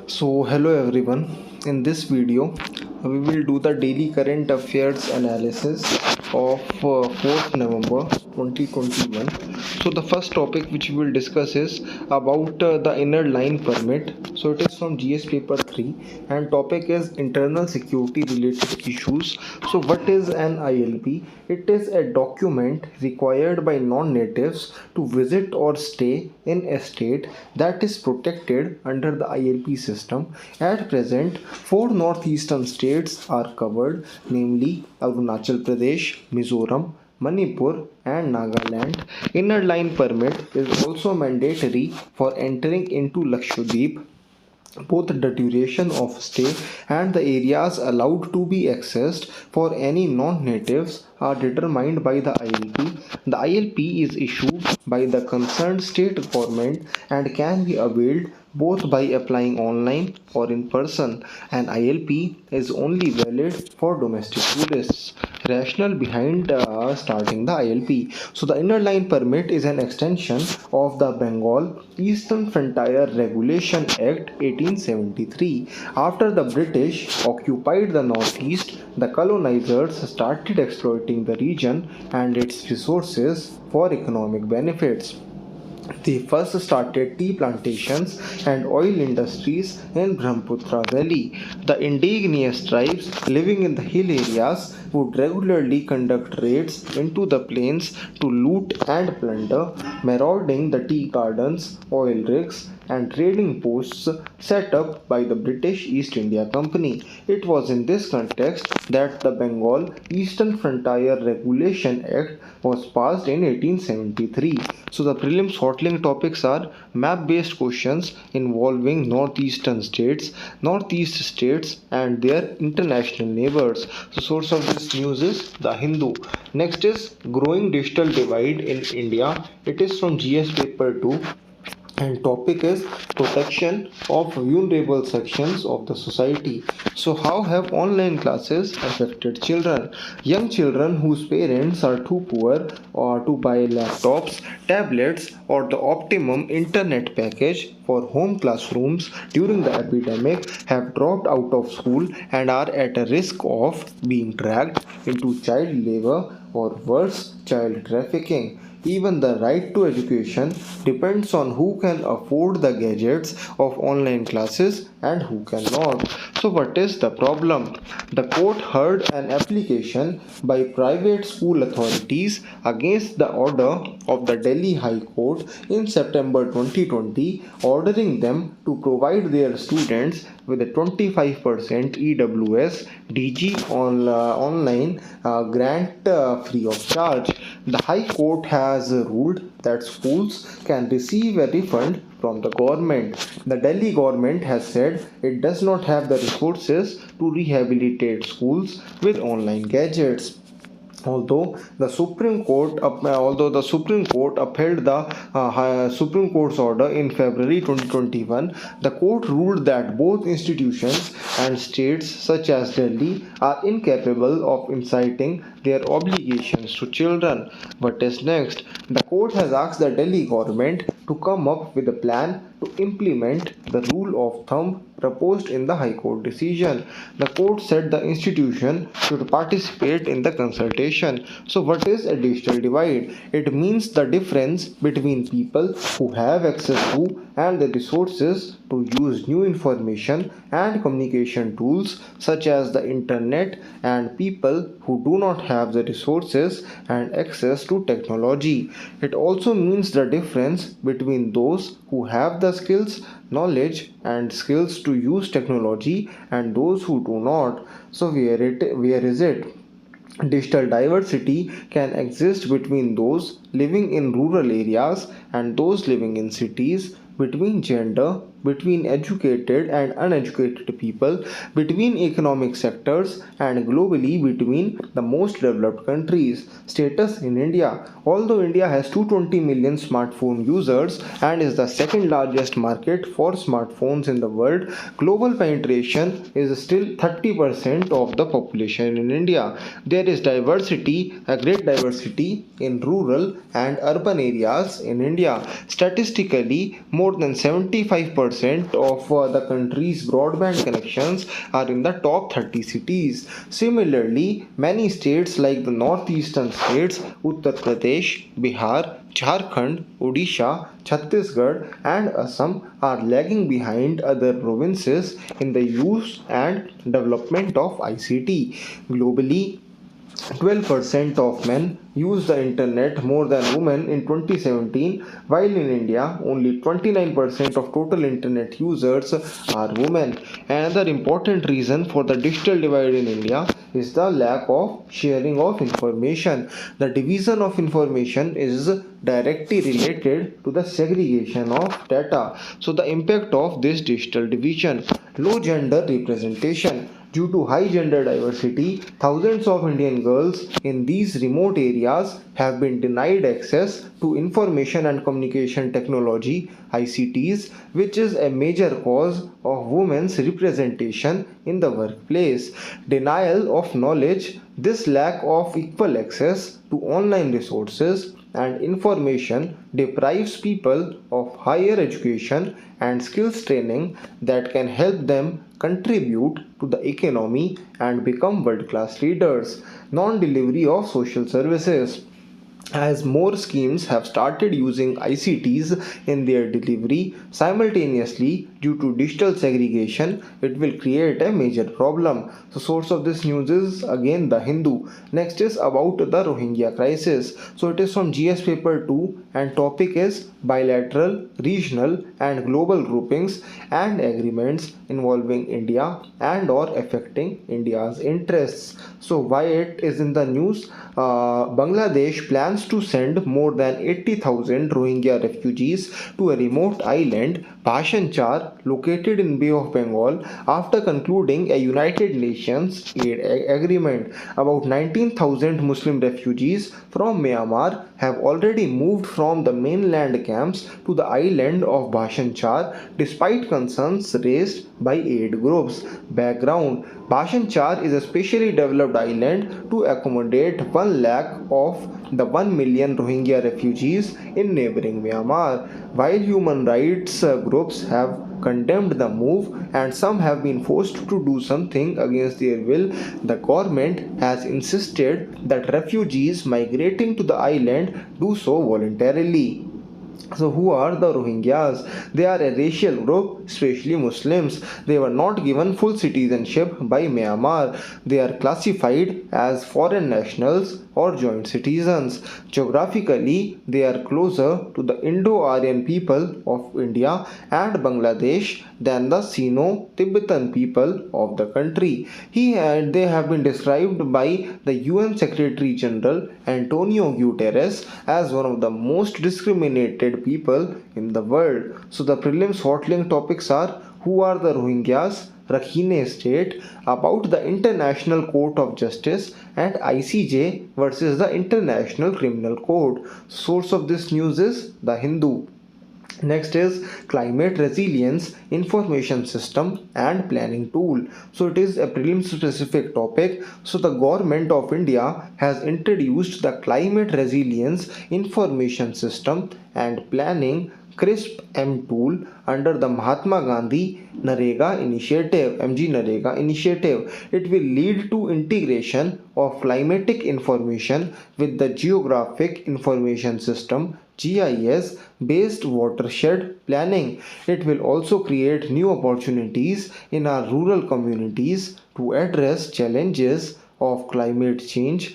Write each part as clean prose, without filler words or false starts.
So hello everyone. In this video, we will do the daily current affairs analysis of 4th November 2021. So the first topic which we will discuss is about the inner line permit. So it is from GS paper 3 and topic is internal security related issues. So what is an ILP? It is a document required by non-natives to visit or stay in a state that is protected under the ILP system. At present, four northeastern states are covered, namely Arunachal Pradesh, Mizoram, Manipur, and Nagaland. Inner line permit is also mandatory for entering into Lakshadweep. Both the duration of stay and the areas allowed to be accessed for any non-natives are determined by the ILP. The ILP is issued by the concerned state government and can be availed both by applying online or in person. An ILP is only valid for domestic tourists. Rationale behind starting the ILP. So the inner line permit is an extension of the Bengal Eastern Frontier Regulation Act 1873. After the British occupied the northeast, the colonizers started exploiting the region and its resources for economic benefits. They first started tea plantations and oil industries in Brahmaputra Valley. The indigenous tribes living in the hill areas would regularly conduct raids into the plains to loot and plunder, marauding the tea gardens, oil rigs, and trading posts set up by the British East India Company. It was in this context that the Bengal Eastern Frontier Regulation Act was passed in 1873. So the prelims hotling topics are map-based questions involving northeastern states, northeast states and their international neighbors. So source of this news is The Hindu. Next is growing digital divide in India. It is from GS paper 2 and topic is protection of vulnerable sections of the society. So how have online classes affected children? Young children whose parents are too poor or to buy laptops, tablets or the optimum internet package for home classrooms during the epidemic have dropped out of school and are at a risk of being dragged into child labor or worse, child trafficking. Even the right to education depends on who can afford the gadgets of online classes and who cannot. So, what is the problem? The court heard an application by private school authorities against the order of the Delhi High Court in September 2020, ordering them to provide their students with a 25% EWS DG online grant free of charge. The High Court has ruled that schools can receive a refund from the government. The Delhi government has said it does not have the resources to rehabilitate schools with online gadgets. Although the Supreme Court upheld the Supreme Court's order in February 2021, the court ruled that both institutions and states such as Delhi are incapable of inciting their obligations to children. What is next? The court has asked the Delhi government to come up with a plan to implement the rule of thumb proposed in the High Court decision. The court said the institution should participate in the consultation. So, what is a digital divide? It means the difference between people who have access to and the resources to use new information and communication tools such as the internet and people who do not have the resources and access to technology. It also means the difference between those who have the skills, knowledge and skills to use technology and those who do not. So where is it? Digital diversity can exist between those living in rural areas and those living in cities, between gender, between educated and uneducated people, between economic sectors, and globally between the most developed countries. Status in India. Although India has 220 million smartphone users and is the second largest market for smartphones in the world, global penetration is still 30% of the population in India. There is diversity, a great diversity in rural and urban areas in India. Statistically, more than 75% 20% of the country's broadband connections are in the top 30 cities. Similarly, many states like the northeastern states, Uttar Pradesh, Bihar, Jharkhand, Odisha, Chhattisgarh, and Assam are lagging behind other provinces in the use and development of ICT. Globally, 12% of men use the internet more than women in 2017, while in India, only 29% of total internet users are women. Another important reason for the digital divide in India is the lack of sharing of information. The division of information is directly related to the segregation of data. So, the impact of this digital division: low gender representation. Due to high gender diversity, thousands of Indian girls in these remote areas have been denied access to information and communication technology (ICTs), which is a major cause of women's representation in the workplace. Denial of knowledge: this lack of equal access to online resources and information deprives people of higher education and skills training that can help them contribute to the economy and become world class leaders. Non delivery of social services: as more schemes have started using ICTs in their delivery simultaneously due to digital segregation, it will create a major problem. So, source of this news is again the Hindu. Next is about the Rohingya crisis. So, it is from GS paper 2 and topic is bilateral, regional, and global groupings and agreements involving India and or affecting India's interests. So, why it is in the news? Bangladesh plans to send more than 80,000 Rohingya refugees to a remote island, Bhashan Char, located in Bay of Bengal, after concluding a United Nations aid agreement. About 19,000 Muslim refugees from Myanmar have already moved from the mainland camps to the island of Bhashan Char despite concerns raised by aid groups. Background: Bhashan Char is a specially developed island to accommodate 1 lakh of the 1 million Rohingya refugees in neighboring Myanmar. While human rights groups have condemned the move and some have been forced to do something against their will, the government has insisted that refugees migrating to the island do so voluntarily. So, who are the Rohingyas? They are a racial group, especially Muslims. They were not given full citizenship by Myanmar. They are classified as foreign nationals or joint citizens. Geographically, they are closer to the Indo-Aryan people of India and Bangladesh than the Sino-Tibetan people of the country. They have been described by the UN Secretary General Antonio Guterres as one of the most discriminated people in the world. So the prelims hot link topics are: who are the Rohingyas, Rakhine State, about the International Court of Justice, and ICJ versus the International Criminal Court. Source of this news is The Hindu. Next is climate resilience information system and planning tool. So it is a prelim specific topic. So the government of India has introduced the climate resilience information system and planning CRISP-M tool under the Mahatma Gandhi Narega initiative, MG Narega initiative. It will lead to integration of climatic information with the geographic information system GIS based watershed planning. It will also create new opportunities in our rural communities to address challenges of climate change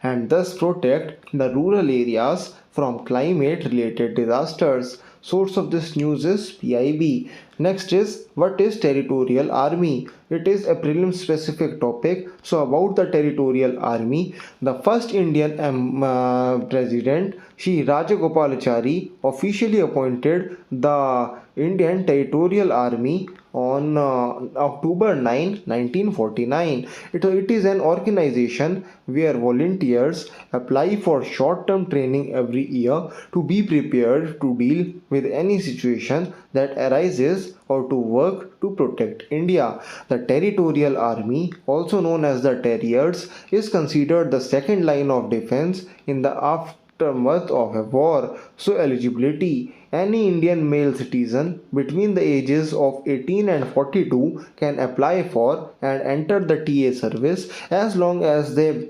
and thus protect the rural areas from climate related disasters. Source of this news is PIB. Next is, what is territorial army? It is a prelim specific topic. So about the territorial army, the first Indian president Shri Rajagopalachari officially appointed the Indian Territorial Army on October 9, 1949. It is an organization where volunteers apply for short-term training every year to be prepared to deal with any situation that arises or to work to protect India. The Territorial Army, also known as the Terriers, is considered the second line of defense in the aftermath of a war. So eligibility: any Indian male citizen between the ages of 18 and 42 can apply for and enter the TA service as long as they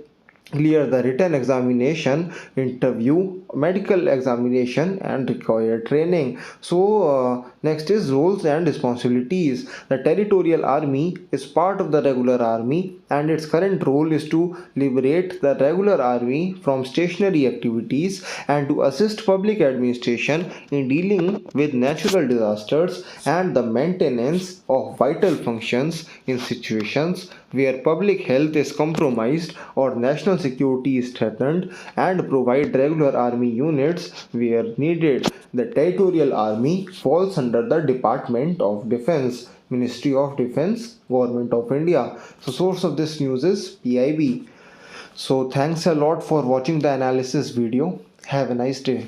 clear the written examination, interview, medical examination, and required training. So, next is roles and responsibilities. The Territorial Army is part of the regular army, and its current role is to liberate the regular army from stationary activities and to assist public administration in dealing with natural disasters and the maintenance of vital functions in situations where public health is compromised or national security is threatened, and provide regular army units where needed. The Territorial Army falls under the Department of Defense, Ministry of Defense, Government of India. So source of this news is PIB. So thanks a lot for watching the analysis video. Have a nice day.